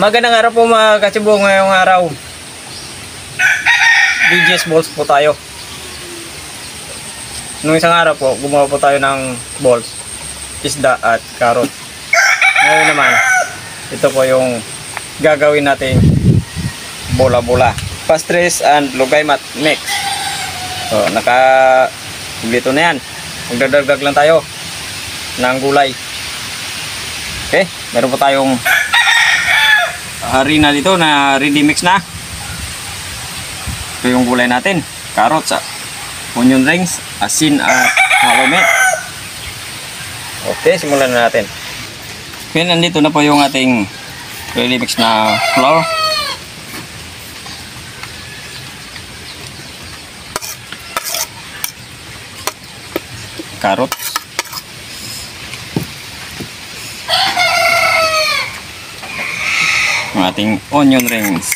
Magandang araw po mga katsibo. Ngayong araw, BGS balls po tayo. Nung isang araw po, gumawa po tayo ng balls, isda at carrot. Ngayon naman, ito po yung gagawin nating bola-bola. Pastres and lugay mat mix. So, naka-kumplito na yan. Magdadagdag lang tayo ng gulay. Okay, meron po tayong harina dito na ready mix na. Ito yung gulay natin, carrots, onion rings, asin at halomit. Okay, simulan na natin. Okay, nandito na po yung ating ready mix na flour. Carrots, ang ating onion rings,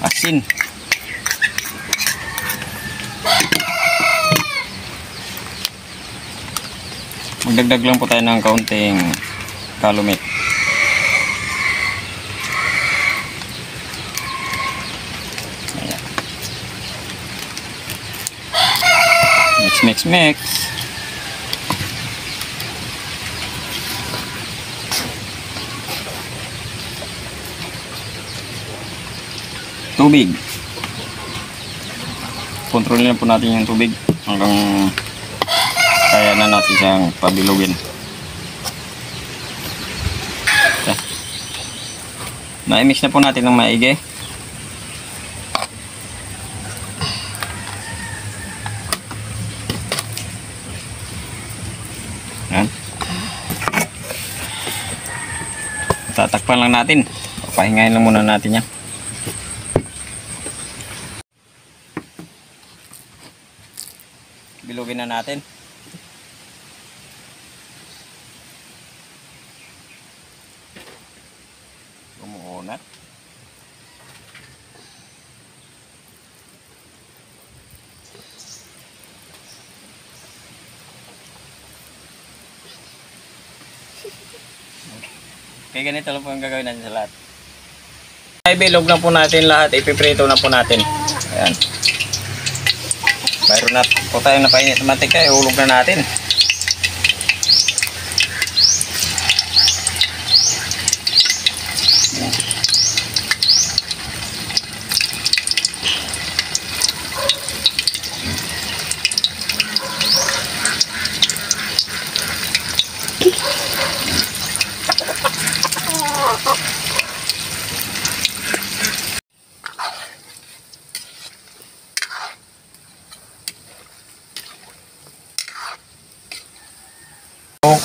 asin, magdagdag lang po tayo ng kaunting halomit. Mix. Tubig. Kontrolin po natin yung tubig hanggang kaya na natin siyang pabilugin. Okay. Na-mix na po natin ng maigi. Yan. Tatakpan lang natin. Pahingayin lang muna natin yan. Bilugin na natin. Umuunat. Okay, ganito lang po ang gagawin natin sa lahat. Ay, bilog na po natin lahat. Ipiprito na po natin. Ayan. Mayroon na po tayong napainit na mantika. Ihulog na natin.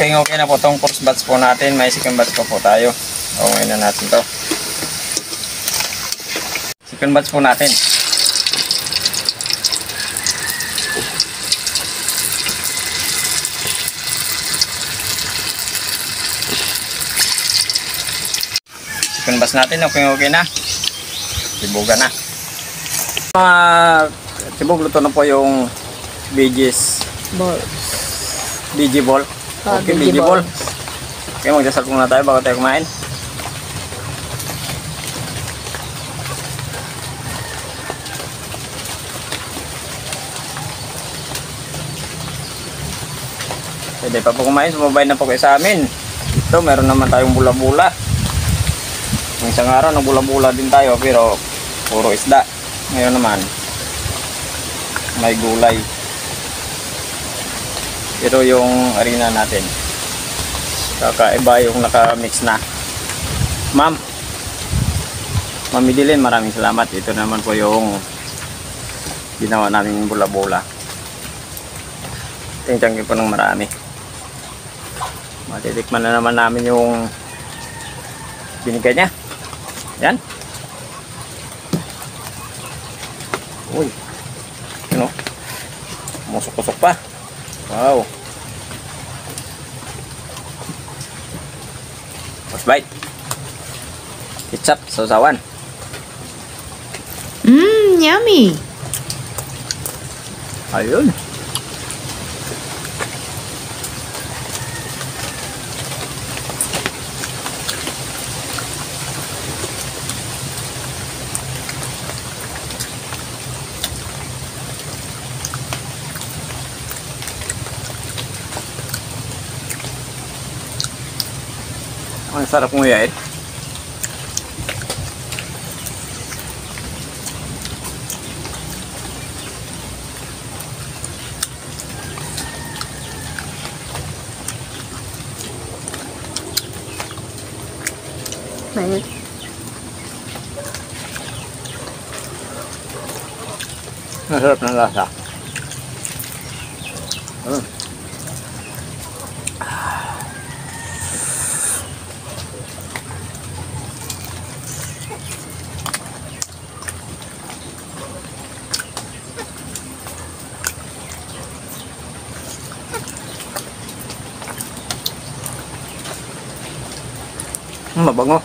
Okay na po itong first batch po natin. May second batch po tayo. Okay na natin to. Second batch po natin. Second batch natin. Okay na. Tibugan na. Tibog luto na po yung BGS ball. BG ball. Okay, BG ball. Okay, magdasal muna tayo bago tayo kumain. Pwede pa po kumain, sumabay na po kayo sa amin. Ito, meron naman tayong bula-bula. Yung isang araw, nagbula-bula din tayo, pero puro isda. Ngayon naman, may gulay. Pero yung harina natin, kakaiba yung naka-mix na. Ma'am Midilin, maraming salamat. Ito naman po yung ginawa namin bula-bula. Tingnan po ng marami. Matitikman na naman namin yung binigay niya. Yan. Uy, ano? Musok-usok pa. Wow. First bite. Ketchup, sausawan. Yummy. Ayun. Ang sarap nguyain. Mainit. Masarap ng lasa. Mabango.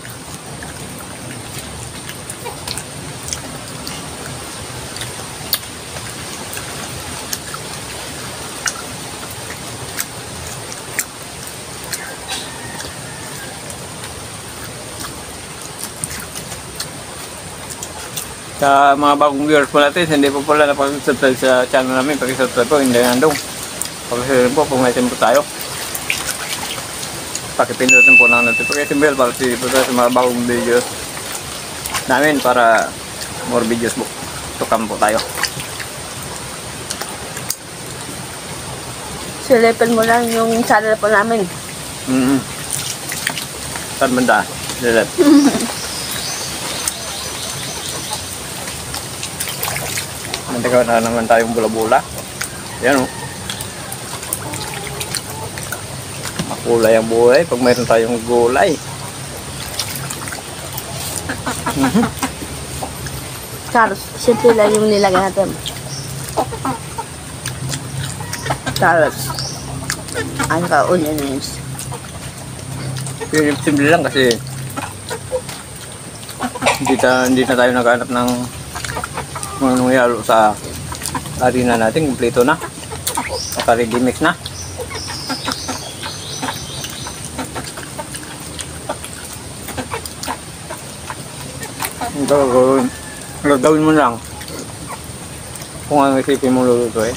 Sa mga bagong viewers po natin, hindi po pala napag-subscribe sa channel namin, pag-subscribe po, hindi nandong. Pag-subscribe po, pumitin po tayo. Pakipindutin po ng notification bell para po tayo sa mga bagong videos namin para more videos po. Tukam po tayo. Silipin mo lang yung channel po namin. Saan banda? Dilat. Nantigaw na naman tayong bula-bula. Yan o. Makulay ang buhay pag mayroon tayong gulay. Carrots. Simple lang yung nilagay natin. Carrots. Ano ka, onions. Simple lang kasi hindi na tayo naghanap ng mga yalo sa harina natin. Kompleto na. Naka-ready mix na. Gagawin mo lang kung ang isipin mo luluto eh.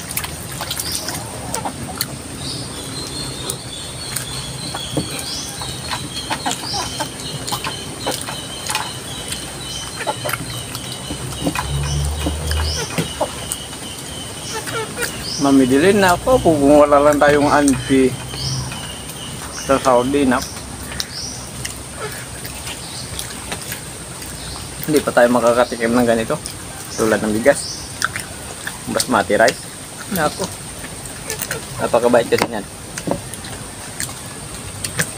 Mamidilin na ako kung wala lang tayong auntie sa Saudi na. Hindi pa tayo makakatikim ng ganito. Tulad ng bigas. Basmati rice. Nako. Napakabait kasi yan.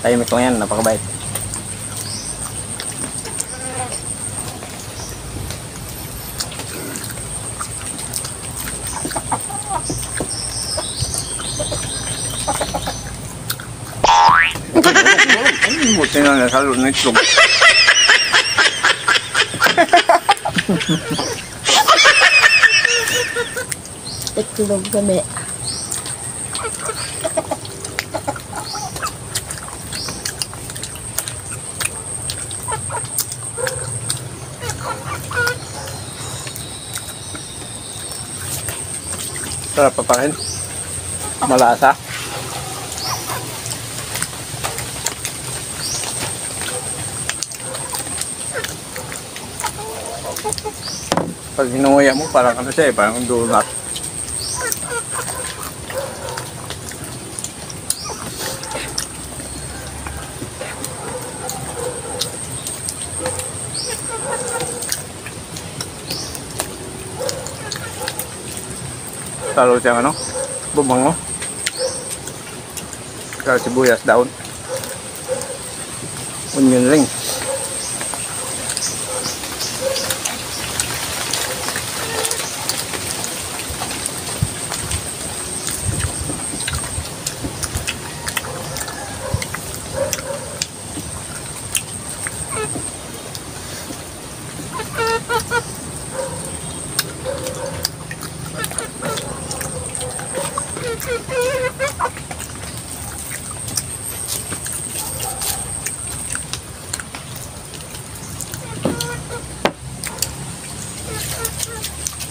Tayo mitong yan. Napakabait. Buti na nasalo na itlog. Itlog kami. Sarap pa pa rin. Malasa. Pag hinunguya mo, parang ano siya eh, parang donut. Talo siyang ano, bumango. Kaya sibuyas daon. Onion ring.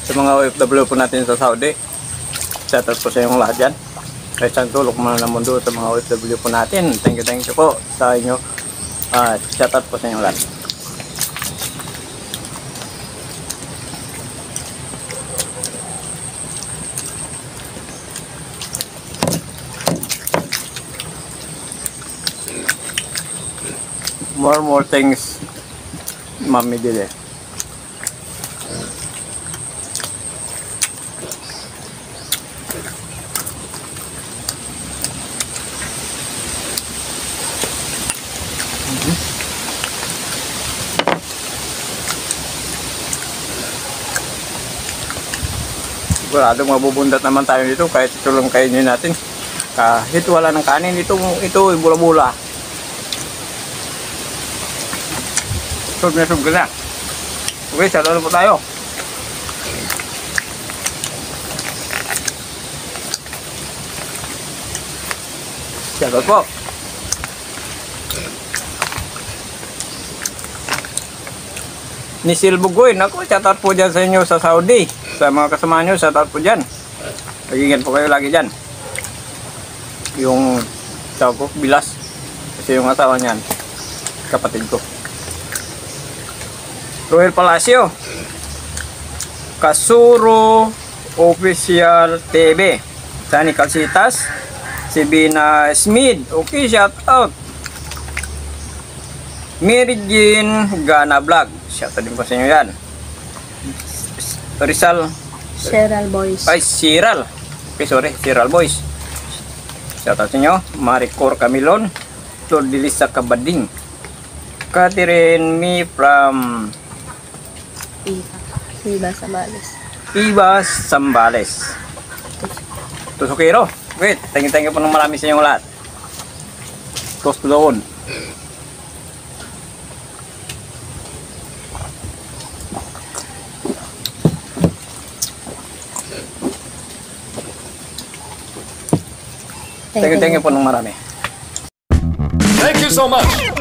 Sa mga OFW po natin sa Saudi, shoutout po sa inyong lahat dyan. Kahit saan tulog man ng mundo sa mga OFW po natin. Thank you po sa inyo Shout out po sa inyo lahat. More things Mami did eh. Siguradong mabubundat naman tayo dito kahit ito lang kainin natin. Kahit wala ng kanin, ito bula-bula. Sub na sub ka na. Okay, saludo po tayo. Saludo po. Ni Silbugoy, naku, shout out po dyan sa inyo sa Saudi. Sa mga kasama nyo, shout out po dyan. Nagigyan po kayo lagi dyan. Yung tawag ko, Bilas. Kasi yung asawa niyan, kapatid ko. Royal Palacio. Kasuro Official TV. Sani Calcitas. Si Bina Smith. Okay, shout out. Mary Jean Gana Vlog. Shout out din po sa inyo yan. Rizal. Cheryl Boys. Ay, Ciral. Okay, sorry. Ciral Boys. Shout out sa inyo. Maricor Camilon. Lordilisa Kabading. Catherine Me from Ibas Sambales. Ibas Sambales. Tusukiro. Wait, thank you po ng marami sa inyong lahat. Toast to the on. Thank you po ng marami. Thank you so much.